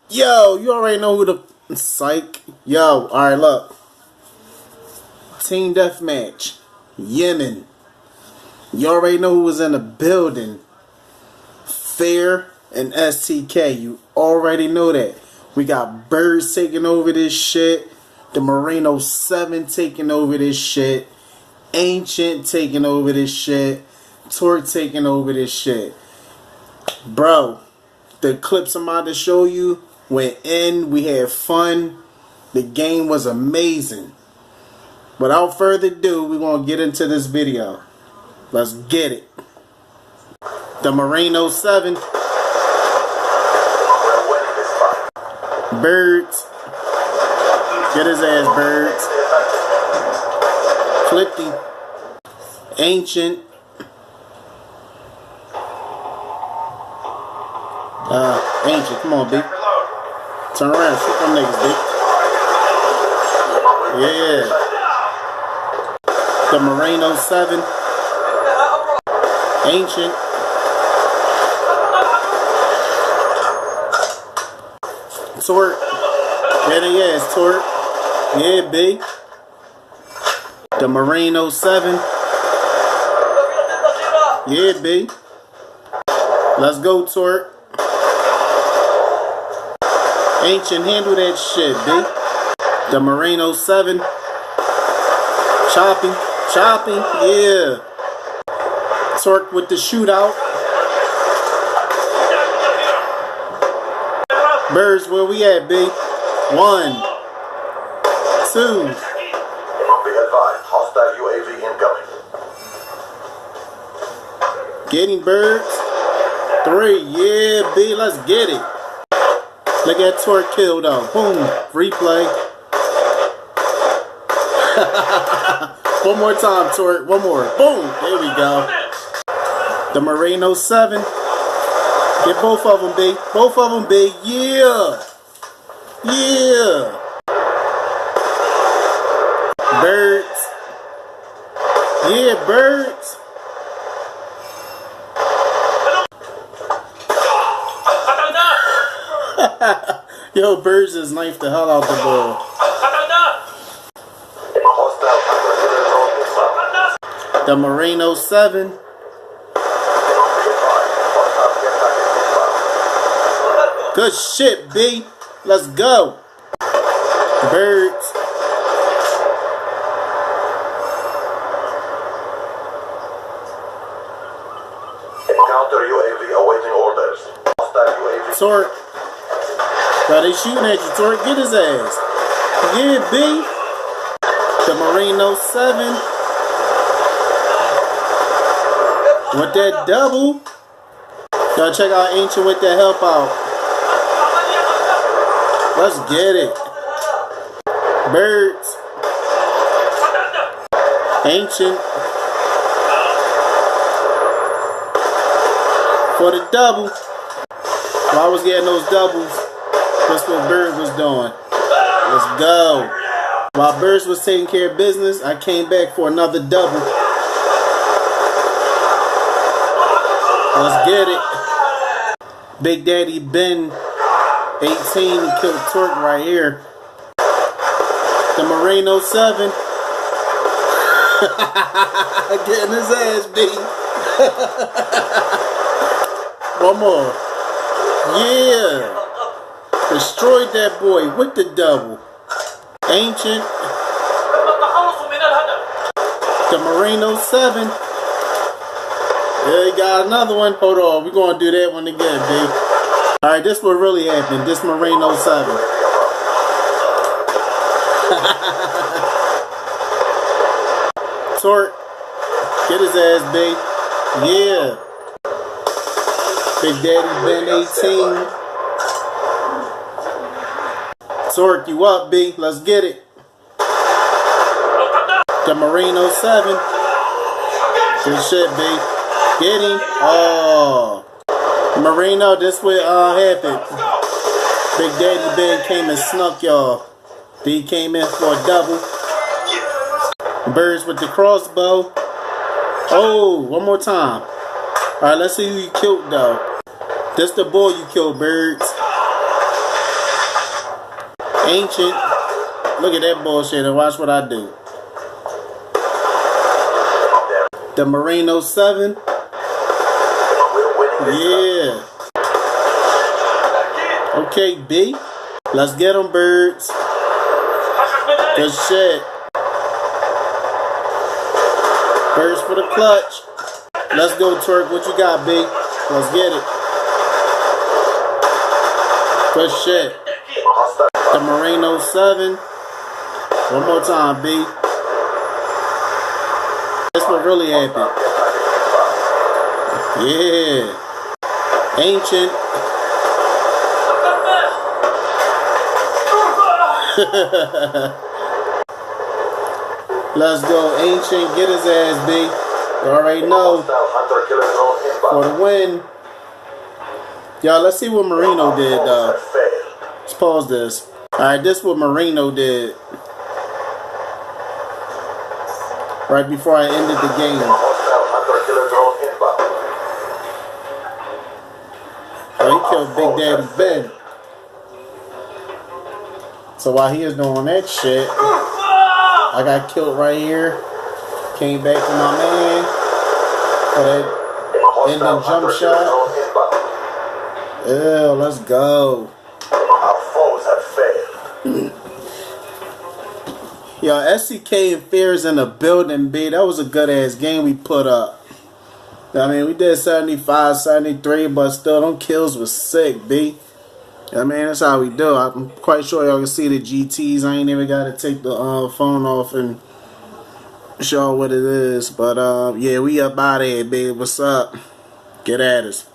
Yo, you already know who the psych. Yo, alright, look. Team Deathmatch. Yemen. You already know who was in the building. Fair and StK. You already know that. We got Birds taking over this shit. THEMAR1NE07 taking over this shit. Ancient taking over this shit. Torq taking over this shit. Bro, the clips I'm about to show you went in. We had fun. The game was amazing. Without further ado, we're going to get into this video. Let's get it. THEMAR1NE07. Birds. Get his ass, Birds. Flippy. Ancient. Ancient, come on, B. Turn around, shoot them niggas, B. Yeah. THEMAR1NE07. Ancient. Torq. There they is, Torq. Yeah, B. THEMAR1NE07. Yeah, B. Let's go, Torq. Ancient, handle that shit, B. THEMAR1NE07. Chopping, yeah. Torq with the shootout. Birds, where we at, B? 1, 2. Be advised, hostile UAV incoming. Getting Birds. 3, yeah, B, let's get it. Look at Torq kill though. Boom. Replay. One more time, Torq. One more. Boom. There we go. THEMAR1NE07. Get both of them, B. Both of them, B. Yeah. Yeah. Birds. Yeah, Birds. Yo, Birds is knifed the hell out the ball. THEMAR1NE07. Good shit, B. Let's go. Birds. Counter UAV awaiting orders. Hostile UAV. Torq. Bro, they shooting at you, Torq. Get his ass. Yeah, B. THEMAR1NE07. With that double. Y'all check out Ancient with that help out. Let's get it. Birds. Ancient. For the double. While I was getting those doubles, that's what Birds was doing. Let's go. While Birds was taking care of business, I came back for another double. Let's get it. Big Daddy Ben 18 killed Torq right here. THEMAR1NE07. Getting his ass beat. One more. Yeah. Destroyed that boy with the double. Ancient. THEMAR1NE07. Yeah, you got another one. Hold on. We're going to do that one again, babe. Alright, this what really happened. This THEMAR1NE07. Torq. Get his ass, babe. Yeah. Big Daddy Ben 18. Torq, you up, B? Let's get it. THEMAR1NE07. Good shit, B. Get him. Oh. Marino, this what happened. Big Daddy Ben came and snuck y'all. He came in for a double. Birds with the crossbow. Oh, one more time. Alright, let's see who you killed though. This the boy you killed, Birds. Ancient. Look at that bullshit and watch what I do. THEMAR1NE07. Yeah. Okay, B. Let's get them, birds. Good shit. Birds for the clutch. Let's go, Torq. What you got, B? Let's get it. Good shit. THEMAR1NE07. One more time, B. That's what really happened. Yeah. Ancient. Let's go, Ancient. Get his ass, B. You already know. For the win. Y'all, let's see what Marino did, though. Let's pause this. Alright, this is what Marino did. Right before I ended the game. Oh, he killed Big Daddy Ben. So while he was doing that shit, I got killed right here. Came back to my man for that ending jump shot. Ew, let's go. Our foes have failed. Yo, StK and Fears in the building, B. That was a good ass game we put up. I mean, we did 75, 73, but still, them kills was sick, B. I mean, that's how we do. I'm quite sure y'all can see the GTs. I ain't even got to take the phone off and show what it is. But, yeah, we up out of here, B. What's up? Get at us.